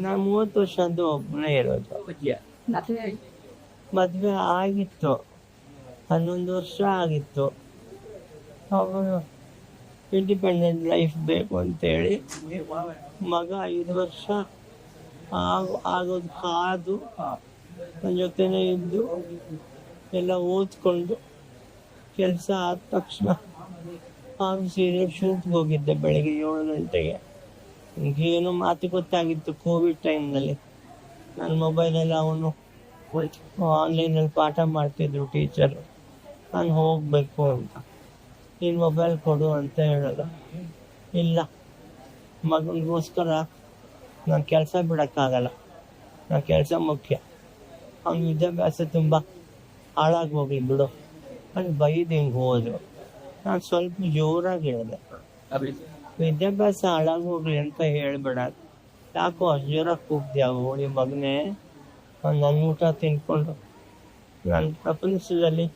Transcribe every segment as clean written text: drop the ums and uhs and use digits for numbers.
ನಾನು 30 ವರ್ಷ ಅಂತ ಒಬ್ಬನೇ ಇರೋದು. ಮದುವೆ ಆಗಿತ್ತು, 11 ವರ್ಷ ಆಗಿತ್ತು. ಅವನು ಇಂಡಿಪೆಂಡೆಂಟ್ ಲೈಫ್ ಬೇಕು ಅಂತೇಳಿ ಮಗ 5 ವರ್ಷ ಆಗೋದು ಕಾದು ನನ್ನ ಜೊತೆನೇ ಇದ್ದು ಎಲ್ಲ ಓದ್ಕೊಂಡು ಕೆಲಸ ಆದ ತಕ್ಷಣ ಸೀರಿಯಲ್ ಶೂಟ್ಗೆ ಹೋಗಿದ್ದೆ ಬೆಳಗ್ಗೆ 7 ಗಂಟೆಗೆ. ಏನೋ ಮಾತುಕತೆ ಕೋವಿಡ್ ಟೈಮ್ನಲ್ಲಿ. ನನ್ನ ಮೊಬೈಲಲ್ಲಿ ಅವನು ಆನ್ಲೈನಲ್ಲಿ ಪಾಠ ಮಾಡ್ತಿದ್ರು ಟೀಚರು. ನಾನು ಹೋಗಬೇಕು ಅಂತ, ನೀನು ಮೊಬೈಲ್ ಕೊಡು ಅಂತ ಹೇಳೋದು. ಇಲ್ಲ, ಮಗನಿಗೋಸ್ಕರ ನಾನು ಕೆಲಸ ಬಿಡೋಕ್ಕಾಗಲ್ಲ, ನನ್ನ ಕೆಲಸ ಮುಖ್ಯ. ಅವ್ನ ವಿದ್ಯಾಭ್ಯಾಸ ತುಂಬ ಹಾಳಾಗಿ ಹೋಗ್ಲಿ ಬಿಡು అని ಬೈದು ಹಿಂಗೆ ಹೋದ್ರು. ನಾನು ಸ್ವಲ್ಪ ಜೋರಾಗಿ ಹೇಳಿದೆ, ವಿದ್ಯಾಭ್ಯಾಸ ಹಾಳಾಗಿ ಹೋಗ್ಲಿ ಅಂತ ಹೇಳ್ಬೇಡ. ಯಾಕೋ ಅಷ್ಟು ಜೋರಾಗಿ ಕೂಗ್ದ್ಯಾ ಹೋಳಿ ಮಗನೇ? ನನ್ನ ಊಟ ತಿನ್ಕೊಂಡು ನನ್ನ ಪ್ರಪಂಚದಲ್ಲಿ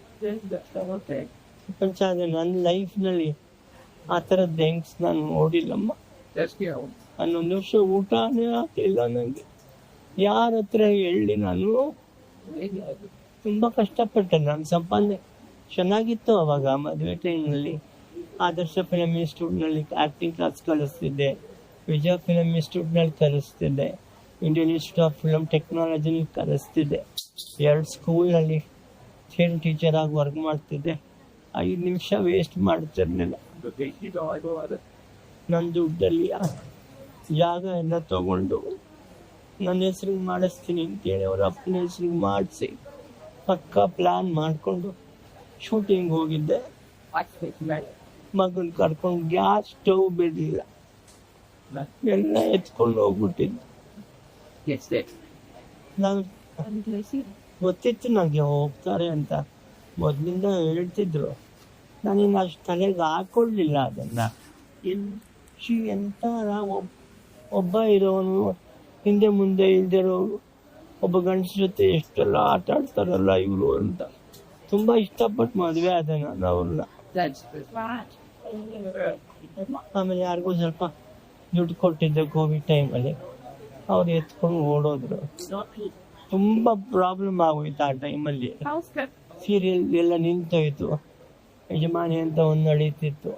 ನನ್ನ ಲೈಫ್ನಲ್ಲಿ ಆ ಥರದ್ದು ಹೆಂಗ್ಸ್ ನಾನು ನೋಡಿಲ್ಲಮ್ಮ. 11 ವರ್ಷ ಊಟನೇ ಆಗ್ತಿಲ್ಲ ನನಗೆ. ಯಾರ ಹತ್ರ ಹೇಳಿ? ನಾನು ತುಂಬ ಕಷ್ಟಪಟ್ಟೆ. ನನ್ನ ಸಂಪಾದನೆ ಚೆನ್ನಾಗಿತ್ತು ಅವಾಗ. ಮದುವೆ ಟೈಮ್ನಲ್ಲಿ ಆದರ್ಶ ಫಿಲಮ್ ಇನ್ಸ್ಟಿಟ್ಯೂಟ್ನಲ್ಲಿ ಆ್ಯಕ್ಟಿಂಗ್ ಕ್ಲಾಸ್ ಕಲಿಸ್ತಿದ್ದೆ, ವಿಜಯ ಫಿಲಮ್ ಇನ್ಸ್ಟಿಟ್ಯೂಟ್ನಲ್ಲಿ ಕಲಿಸ್ತಿದ್ದೆ, ಇಂಡಿಯನ್ ಇನ್ಸ್ಟಿಟ್ಯೂಟ್ ಆಫ್ ಫಿಲಮ್ ಟೆಕ್ನಾಲಜಿನಲ್ಲಿ ಕಲಿಸ್ತಿದ್ದೆ, 2 ಸ್ಕೂಲ್ನಲ್ಲಿ ಥಿಯರಿ ಟೀಚರಾಗಿ ವರ್ಕ್ ಮಾಡ್ತಿದ್ದೆ. 5 ನಿಮಿಷ ವೇಸ್ಟ್ ಮಾಡ್ತಿರ್ಲಿಲ್ಲ. ನನ್ನ ದುಡ್ಡಲ್ಲಿ ಜಾಗ ಎಲ್ಲ ತಗೊಂಡು ನನ್ನ ಹೆಸ್ರಿಗೆ ಮಾಡಿಸ್ತೀನಿ ಅಂತೇಳಿ ಅವ್ರ ಅಪ್ಪನ ಹೆಸ್ರಿಗೆ ಮಾಡಿಸಿ ಪಕ್ಕ ಪ್ಲ್ಯಾನ್ ಮಾಡಿಕೊಂಡು ಶೂಟಿಂಗ್ ಹೋಗಿದ್ದೆ. ಮಗನ ಕರ್ಕೊಂಡು ಗ್ಯಾಸ್ ಸ್ಟವ್ ಬಿಡಲಿಲ್ಲ, ಎಲ್ಲ ಎತ್ಕೊಂಡು ಹೋಗ್ಬಿಟ್ಟಿದ್ದೆ. ನಾನು ಗೊತ್ತಿತ್ತು ನನಗೆ ಹೋಗ್ತಾರೆ ಅಂತ, ಮೊದಲಿಂದ ಹೇಳ್ತಿದ್ರು. ನಾನಿನ್ನು ಅಷ್ಟು ತಲೆಗೆ ಹಾಕೊಳ್ಳಿಲ್ಲ ಅದನ್ನು. ಎಂತ ಒಬ್ಬ ಇರೋನು ಹಿಂದೆ ಮುಂದೆ ಇಲ್ದಿರೋರು ಒಬ್ಬ ಗಂಡಸ ಜೊತೆ ಎಷ್ಟೆಲ್ಲ ಆಟ ಆಡ್ತಾರಲ್ಲ ಇವರು ಅಂತ ತುಂಬ ಇಷ್ಟಪಟ್ಟು ಮದುವೆ ಆದ ನಾನು ಅವ್ರನ್ನ. ಆಮೇಲೆ ಯಾರಿಗೂ ಸ್ವಲ್ಪ ದುಡ್ಡು ಕೊಟ್ಟಿದ್ದೆ ಕೋವಿಡ್ ಟೈಮಲ್ಲಿ, ಅವ್ರು ಎತ್ಕೊಂಡು ಓಡೋದ್ರು. ತುಂಬ ಪ್ರಾಬ್ಲಮ್ ಆಗೋಯ್ತು ಆ ಟೈಮಲ್ಲಿ. ಸೀರಿಯಲ್ ಎಲ್ಲ ನಿಂತೋಯ್ತು. ಯಜಮಾನಿ ಅಂತ ಒಂದು ನಡೀತಿತ್ತು,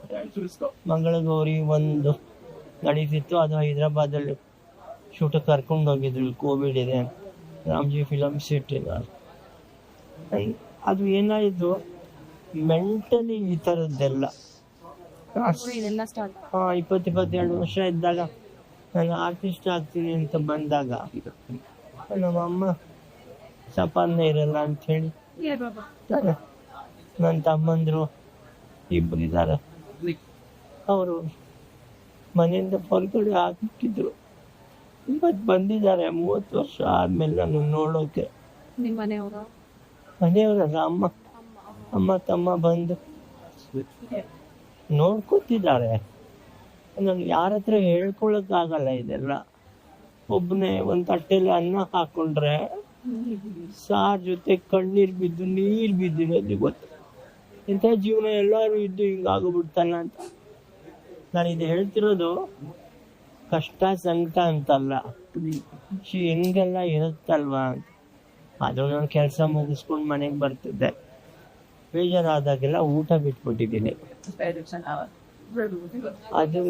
ಮಂಗಳಗೌರಿ ಒಂದು ನಡೀತಿತ್ತು. ಅದು ಹೈದ್ರಾಬಾದಲ್ಲಿ ಶೂಟಿಗೆ ಕರ್ಕೊಂಡು ಹೋಗಿದ್ರು, ಕೋವಿಡ್ ಇದೆ ರಾಮ್ಜಿ ಫಿಲಮ್ ಸಿಟಿನ. ಅದು ಏನಾಯಿತು, ಮೆಂಟಲಿ ಈ ಥರದ್ದೆಲ್ಲ 20-22 ವರ್ಷ ಇದ್ದಾಗ ನಾನು ಆರ್ಟಿಸ್ಟ್ ಆಗ್ತೀನಿ ಅಂತ ಬಂದಾಗ ನಮ್ಮಮ್ಮ ಸಂಪಾದನೆ ಇರಲ್ಲ ಅಂಥೇಳಿ ನನ್ನ ತಮ್ಮಂದರು ಇಬ್ಬರಿದ್ದಾರೆ, ಅವರು ಮನೆಯಿಂದ ಹೊರಗಡೆ ಹಾಕಿದ್ರು. ಇವತ್ತು ಬಂದಿದ್ದಾರೆ 30 ವರ್ಷ ಆದಮೇಲೆ ನಾನು ನೋಡೋಕೆ. ಮನೆಯವರಲ್ಲ, ಅಮ್ಮ ತಮ್ಮ ಬಂದು ನೋಡ್ಕೊತಿದ್ದಾರೆ. ನನಗೆ ಯಾರ ಹತ್ರ ಹೇಳ್ಕೊಳಕ್ಕಾಗಲ್ಲ ಇದೆಲ್ಲ. ಒಬ್ಬನೇ ಒಂದು ತಟ್ಟೆಯಲ್ಲಿ ಅನ್ನ ಹಾಕೊಂಡ್ರೆ ಸಾರ್ ಜೊತೆ ಕಣ್ಣೀರು ಬಿದ್ದು ನೀರು ಬಿದ್ದಿರೋದು ಗೊತ್ತು. ಇಂಥ ಜೀವನ ಎಲ್ಲರೂ ಇದ್ದು ಹಿಂಗಾಗೋಗ್ಬಿಡ್ತಲ್ಲ ಅಂತ. ನಾನು ಇದು ಹೇಳ್ತಿರೋದು ಕಷ್ಟ ಸಂಕಟ ಅಂತಲ್ಲ, ಹೆಂಗೆಲ್ಲ ಇರುತ್ತಲ್ವಾ ಅಂತ. ಅದು ನಾನು ಕೆಲಸ ಮುಗಿಸ್ಕೊಂಡು ಮನೆಗೆ ಬರ್ತಿದ್ದೆ. ಬೇಜಾರಾದಾಗೆಲ್ಲ ಊಟ ಬಿಟ್ಬಿಟ್ಟಿದ್ದೀನಿ. ಅದು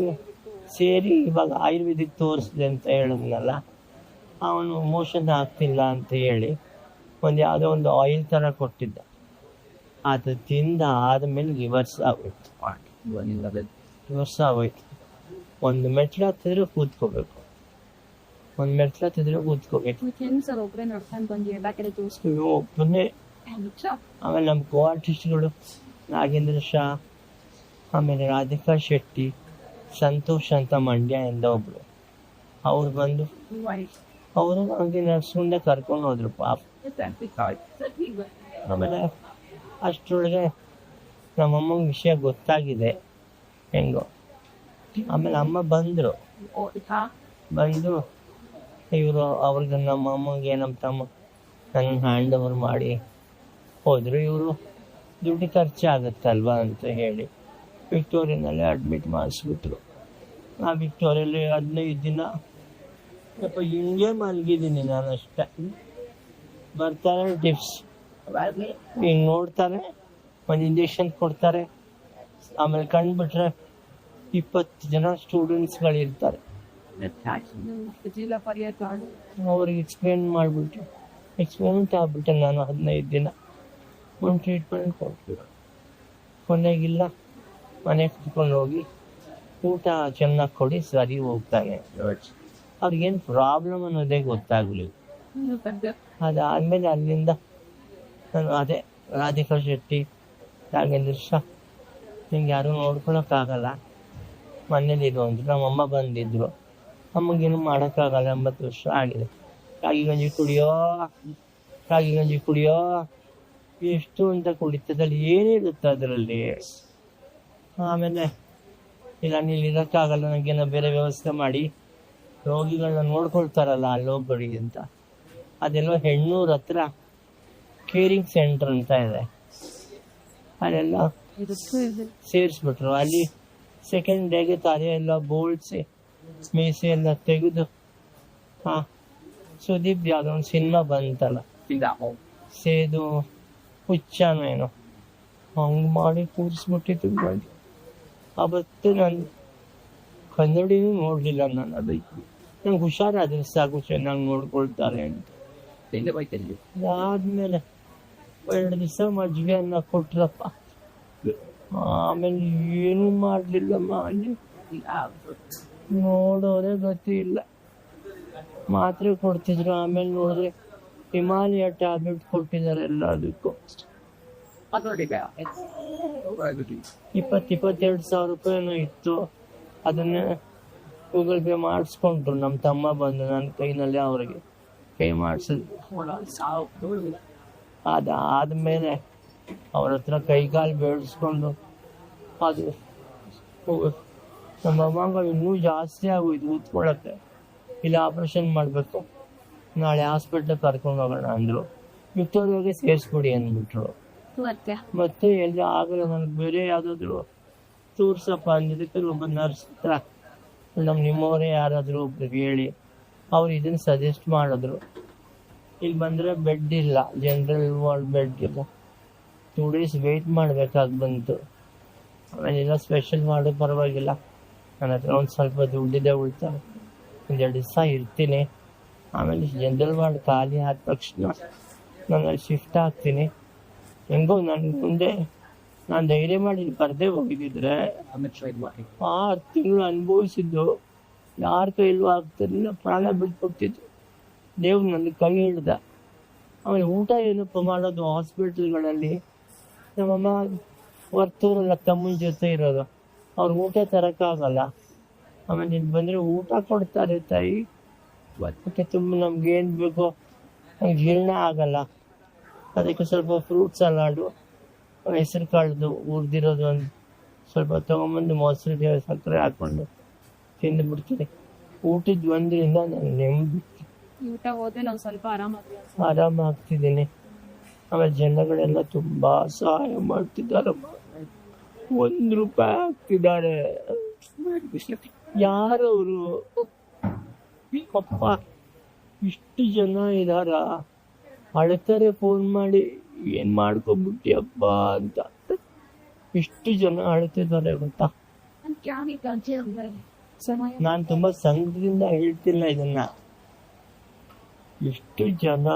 ಸೇರಿ ಇವಾಗ ಆಯುರ್ವೇದಿಕ್ ತೋರಿಸಿದೆ ಅಂತ ಹೇಳಿದ್ನಲ್ಲ, ಅವನು ಮೋಷನ್ ಆಗ್ತಿಲ್ಲ ಅಂತ ಹೇಳಿ ಯಾವುದೋ ಒಂದು ಆಯಿಲ್ ಥರ ಕೊಟ್ಟಿದ್ದ. ಅದು ತಿಂದ ಆದಮೇಲೆ ರಿವರ್ಸ್ ಆಗೋಯ್ತು. ಒಂದು ಮೆಟ್ಲು ಹತ್ತಿದ್ರೆ ಕೂತ್ಕೋಬೇಕು, ಒಬ್ಬನೇ. ಆಮೇಲೆ ನಮ್ಮ ಕೋ ಆರ್ಟಿಸ್ಟ್ಗಳು ನಾಗೇಂದ್ರ ಶಾ, ಆಮೇಲೆ ರಾಧಿಕಾ ಶೆಟ್ಟಿ, ಸಂತೋಷ್ ಅಂತ ಮಂಡ್ಯದಿಂದ ಒಬ್ರು, ಅವ್ರು ಬಂದು ಅವರು ನನಗೆ ನರ್ಸ್ಕೊಂಡೆ ಕರ್ಕೊಂಡು ಹೋದ್ರು ಪಾಪ. ಆಮೇಲೆ ಅಷ್ಟರೊಳಗೆ ನಮ್ಮಮ್ಮಂಗೆ ವಿಷಯ ಗೊತ್ತಾಗಿದೆ ಹೆಂಗೋ. ಆಮೇಲೆ ಅಮ್ಮ ಬಂದು ಇವರು ಅವ್ರಿಗೆ ನಮ್ಮ ಅಮ್ಮಗೆ ನಮ್ಮ ತಮ್ಮ ನನ್ನ ಹ್ಯಾಂಡ್ ಓವರ್ ಮಾಡಿ ಹೋದರು. ಇವರು ದುಡ್ಡು ಖರ್ಚಾಗತ್ತಲ್ವ ಅಂತ ಹೇಳಿ ವಿಕ್ಟೋರಿಯಾನಲ್ಲಿ ಅಡ್ಮಿಟ್ ಮಾಡಿಸ್ಬಿಟ್ರು. ಆ ವಿಕ್ಟೋರಿಯಲ್ಲಿ 15 ದಿನ ಸ್ವಲ್ಪ ಹಿಂಗೆ ಮಲಗಿದ್ದೀನಿ ನಾನು ಅಷ್ಟೇ. ಬರ್ತಾರೆ ಟಿಪ್ಸ್ ಹಿಂಗೆ ನೋಡ್ತಾರೆ, ಒಂದು ಇಂಜೆಕ್ಷನ್ ಕೊಡ್ತಾರೆ, ಆಮೇಲೆ ಕಂಡುಬಿಟ್ರೆ 20 ಜನ ಸ್ಟೂಡೆಂಟ್ಸ್ಗಳಿರ್ತಾರೆ. ಅವ್ರಿಗೆ ಎಕ್ಸ್ಪ್ಲೇನ್ ಮಾಡಿಬಿಟ್ಟು ಎಕ್ಸ್ಪೆರಿಮೆಂಟ್ ಆಗ್ಬಿಟ್ಟೆ ನಾನು 15 ದಿನ ಒಂದು ಟ್ರೀಟ್ಮೆಂಟ್ ಕೊಡ್ತೀವಿ. ಕೊನೆಗಿಲ್ಲ, ಮನೆಗೆ ಕುತ್ಕೊಂಡು ಹೋಗಿ ಊಟ ಚೆನ್ನಾಗಿ ಕೊಡಿ, ಸರಿ ಹೋಗ್ತಾನೆ. ಅವ್ರಿಗೇನು ಪ್ರಾಬ್ಲಮ್ ಅನ್ನೋದೇ ಗೊತ್ತಾಗಲಿಲ್ಲ. ಅದಾದಮೇಲೆ ಅಲ್ಲಿಂದ ನಾನು ಅದೇ ರಾಧಿಕಾ ಶೆಟ್ಟಿ, ರಾಘವೇಂದ್ರ ಶಾ, ಹಿಂಗೆ ಯಾರೂ ನೋಡ್ಕೊಳಕ್ಕಾಗಲ್ಲ, ಮನೇಲಿರು ಅಂದರು. ನಮ್ಮಮ್ಮ ಬಂದಿದ್ದರು. ಅಮ್ಮಗೇನು ಮಾಡೋಕ್ಕಾಗಲ್ಲ, 80 ವರ್ಷ ಆಗಿದೆ. ರಾಗಿ ಗಂಜಿ ಕುಡಿಯೋ ಎಷ್ಟು ಅಂತ ಕುಡಿತದಲ್ಲಿ ಏನಿರುತ್ತೆ ಅದರಲ್ಲಿ. ಆಮೇಲೆ ಇಲ್ಲ ನೀನು ಇರೋಕ್ಕಾಗಲ್ಲ, ನನಗೇನೋ ಬೇರೆ ವ್ಯವಸ್ಥೆ ಮಾಡಿ ರೋಗಿಗಳನ್ನ ನೋಡ್ಕೊಳ್ತಾರಲ್ಲ ಅಲ್ಲಿ ಹೋಗ್ಬೇಡಿ ಅಂತ. ಅದೆಲ್ಲ ಹೆಣ್ಣೂರ ಹತ್ರ ಕೇರಿಂಗ್ ಸೆಂಟರ್ ಅಂತ ಇದೆ, ಅಲ್ಲೆಲ್ಲ ಸೇರಿಸ್ಬಿಟ್ರು. ಅಲ್ಲಿ ಸೆಕೆಂಡ್ ಡೇಗೆ ತಲೆ ಎಲ್ಲ ಬೋಳ್ಸಿ ಮೀಸೆ ಎಲ್ಲ ತೆಗೆದು ಸುದೀಪ್ ಯಾವುದೋ ಒಂದು ಸಿನಿಮಾ ಬಂತಲ್ಲ, ಸೇದು ಹುಚ್ಚನೋ ಏನೋ, ಹಂಗೆ ಮಾಡಿ ಕೂರಿಸ್ಬಿಟ್ಟಿತ್ತು ಮಾಡಿ. ಅವತ್ತು ನಾನು ಕನ್ನಡಿನೂ ನೋಡಲಿಲ್ಲ. ನಾನು ಅದಕ್ಕೆ ನಂಗೆ ಹುಷಾರಾದ್ರೆ ಸಾಕು, ಚೆನ್ನಾಗಿ ನೋಡ್ಕೊಳ್ತಾರೆ ಅಂತ. ಅದಾದ್ಮೇಲೆ 2 ದಿವಸ ಮಜ್ಜಿಗೆ ಅನ್ನ ಕೊಟ್ರಪ್ಪ. ಆಮೇಲೆ ಏನೂ ಮಾಡಲಿಲ್ಲಮ್ಮ. ಅಲ್ಲಿ ನೋಡೋರೆ ಗತಿ ಇಲ್ಲ. ಮಾತ್ರೆ ಕೊಡ್ತಿದ್ರು, ಆಮೇಲೆ ನೋಡಿದ್ರೆ ಹಿಮಾಲಯ ಟ್ಯಾಬ್ಲೆಟ್ ಕೊಟ್ಟಿದ್ದಾರೆ ಎಲ್ಲದಕ್ಕೂ. 22 ಸಾವಿರ ರೂಪಾಯಿನೂ ಇತ್ತು. ಅದನ್ನೇ ಗೂಗಲ್ ಪೇ ಮಾಡಿಸ್ಕೊಂಡ್ರು. ನಮ್ಮ ತಮ್ಮ ಬಂದು ನನ್ನ ಕೈನಲ್ಲೇ ಅವ್ರಿಗೆ ಪೇ ಮಾಡಿಸಿದ್ರು. ಅದಾದ್ಮೇಲೆ ಅವ್ರ ಹತ್ರ ಕೈಕಾಲು ಬೇಡಿಸ್ಕೊಂಡು ಅದು ನಮ್ಮ ಅಮ್ಮಂಗ ಇನ್ನೂ ಜಾಸ್ತಿ ಆಗೋಯ್ತು ಕೂತ್ಕೊಳ್ಳೋಕ್ಕೆ. ಇಲ್ಲಿ ಆಪ್ರೇಷನ್ ಮಾಡಬೇಕು, ನಾಳೆ ಹಾಸ್ಪಿಟ್ಲಿಗೆ ಕರ್ಕೊಂಡು ಹೋಗೋಣ ಅಂದರು. ವಿಕ್ಟೋರಿಯಾಗೆ ಸೇರಿಸ್ಬಿಡಿ ಅಂದ್ಬಿಟ್ರು. ಮತ್ತೆ ಎಲ್ಲಿ ಆಗಲ್ಲ, ನನಗೆ ಬೇರೆ ಯಾವುದಾದ್ರು ತೋರ್ಸಪ್ಪ ಅಂದಿದ್ದಕ್ಕೆ ಒಬ್ಬ ನರ್ಸ್ ಹತ್ರ ನಿಮ್ಮವರೇ ಯಾರಾದರೂ ಒಬ್ರಿಗೆ ಹೇಳಿ ಅವ್ರು ಇದನ್ನು ಸಜೆಸ್ಟ್ ಮಾಡಿದ್ರು. ಇಲ್ಲಿ ಬಂದರೆ ಬೆಡ್ ಇಲ್ಲ, ಜನರಲ್ ವಾರ್ಡ್ ಬೆಡ್ ಇಲ್ಲ. 2 days ವೆಯ್ಟ್ ಮಾಡಬೇಕಾಗಿ ಬಂತು. ಆಮೇಲೆ ಎಲ್ಲ ಸ್ಪೆಷಲ್ ವಾರ್ಡು ಪರವಾಗಿಲ್ಲ, ನನ್ನ ಹತ್ರ ಒಂದು ಸ್ವಲ್ಪ ದುಡ್ಡಿದೆ ಉಳ್ತಾರೆ, 1-2 ದಿವಸ ಇರ್ತೀನಿ. ಆಮೇಲೆ ಜನರಲ್ ವಾರ್ಡ್ ಖಾಲಿ ಆದ ತಕ್ಷಣ ನಾನು ಶಿಫ್ಟ್ ಆಗ್ತೀನಿ. ಹೆಂಗೋ ನನ್ನ ಮುಂದೆ ನಾನು ಧೈರ್ಯ ಮಾಡಿ ಬರದೇ ಹೋಗಿದ್ದಿದ್ರೆ 6 ತಿಂಗಳು ಅನುಭವಿಸಿದ್ದು ಯಾರ ಕೈಲೂ ಆಗ್ತಿರಲಿಲ್ಲ, ಪ್ರಾಣ ಬಿಟ್ಕೊಡ್ತಿದ್ದು. ದೇವ್ರು ನನ್ನ ಕೈ ಹಿಡ್ದ. ಆಮೇಲೆ ಊಟ ಏನಪ್ಪ ಮಾಡೋದು ಹಾಸ್ಪಿಟ್ಲ್ಗಳಲ್ಲಿ. ನಮ್ಮಮ್ಮ ವರ್ತೂರಲ್ಲ, ತಮ್ಮನ ಜೊತೆ ಇರೋದು, ಅವ್ರು ಊಟ ತರೋಕ್ಕಾಗಲ್ಲ. ಆಮೇಲೆ ಇಲ್ಲಿ ಬಂದರೆ ಊಟ ಕೊಡ್ತಾರೆ ತಾಯಿ, ಮತ್ತೆ ತುಂಬ ನಮ್ಗೇನು ಬೇಕೋ ನಂಗೆ ಜೀರ್ಣ ಆಗಲ್ಲ. ಅದಕ್ಕೆ ಸ್ವಲ್ಪ ಫ್ರೂಟ್ ಸಲಾಡು, ಹೆಸರು ಕಾಳ್ದು ಹುರಿದಿರೋದು ಒಂದು ಸ್ವಲ್ಪ ತೊಗೊಂಬಂದು ಮೊಸರಿಗೆ ಸಕ್ಕರೆ ಹಾಕ್ಕೊಂಡು ತಿಂದುಬಿಡ್ತೀನಿ. ಊಟದ ಒಂದರಿಂದ ನಾನು ನೆಮ್ಮದಿ ಊಟ ಹೋದ್ರೆ ನಾವು ಸ್ವಲ್ಪ ಆರಾಮಾಗ್ತಿದ್ದೀನಿ. ಆಮೇಲೆ ಜನಗಳೆಲ್ಲ ತುಂಬ ಸಹಾಯ ಮಾಡ್ತಿದ್ದಾರಮ್ಮ. 1 ರೂಪಾಯಿ ಹಾಕ್ತಿದ್ದಾರೆ. ಯಾರವರು ಅಪ್ಪ, ಇಷ್ಟು ಜನ ಇದಾರ, ಅಳ್ತಾರೆ ಫೋನ್ ಮಾಡಿ, ಏನ್ ಮಾಡ್ಕೊಬಿಟ್ಟಿಯಪ್ಪ ಅಂತ. ಇಷ್ಟು ಜನ ಅಳ್ತಿದ್ದಾರೆ ಗೊತ್ತಾ. ನಾನು ತುಂಬಾ ಸಂಘದಿಂದ ಹೇಳ್ತಿಲ್ಲ ಇದನ್ನ. ಎಷ್ಟು ಜನ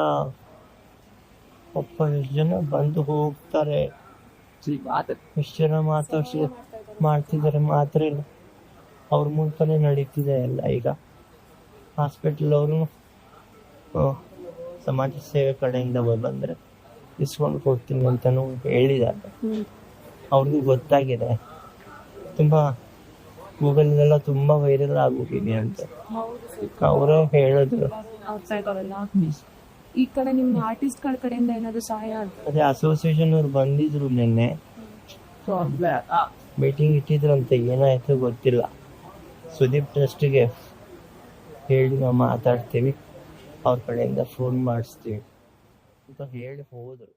ಅಪ್ಪ, ಎಷ್ಟು ಜನ ಬಂದು ಹೋಗ್ತಾರೆ, ಎಷ್ಟು ಜನ ಮಾತಾಡ್ಸಿ ಮಾಡ್ತಿದ್ದಾರೆ. ಮಾತ್ರ ಇಲ್ಲ, ಅವ್ರ ಮೂಲಕನೇ ನಡೀತಿದೆ ಎಲ್ಲ. ಈಗ ಹಾಸ್ಪಿಟಲ್ ಅವರು ಸಮಾಜ ಸೇವೆ ಕಡೆಯಿಂದ ಬಂದರೆ ಇಸ್ಕೊಂಡು ಕೊಡ್ತೀನಿ ಅಂತಲೂ ಹೇಳಿದ್ದಾರೆ. ಅವ್ರಿಗೂ ಗೊತ್ತಾಗಿದೆ. ತುಂಬ ಗೂಗಲ್ಲೆಲ್ಲ ತುಂಬ ವೈರಲ್ ಆಗ್ಬಿಟ್ಟಿದೆ ಅಂತ ಅವರೇ ಹೇಳಿದ್ರು. ಈ ಕಡೆ ನಿಮ್ಮ ಆರ್ಟಿಸ್ಟ್ಗಳ ಕಡೆಯಿಂದ ಏನಾದರೂ ಸಹಾಯ? ಅದೇ ಅಸೋಸಿಯೇಷನ್ ಅವ್ರು ಬಂದಿದ್ರು ನಿನ್ನೆ, ಮೀಟಿಂಗ್ ಇಟ್ಟಿದ್ರಂತೆ. ಏನಾಯ್ತು ಗೊತ್ತಿಲ್ಲ. ಸುದೀಪ್ ಟ್ರಸ್ಟಿಗೆ ಹೇಳಿ ನಾವು ಮಾತಾಡ್ತೀವಿ, ಅವ್ರ ಕಡೆಯಿಂದ ಫೋನ್ ಮಾಡಿಸ್ತೀವಿ ಅಂತ ಹೇಳಿ ಹೋದರು.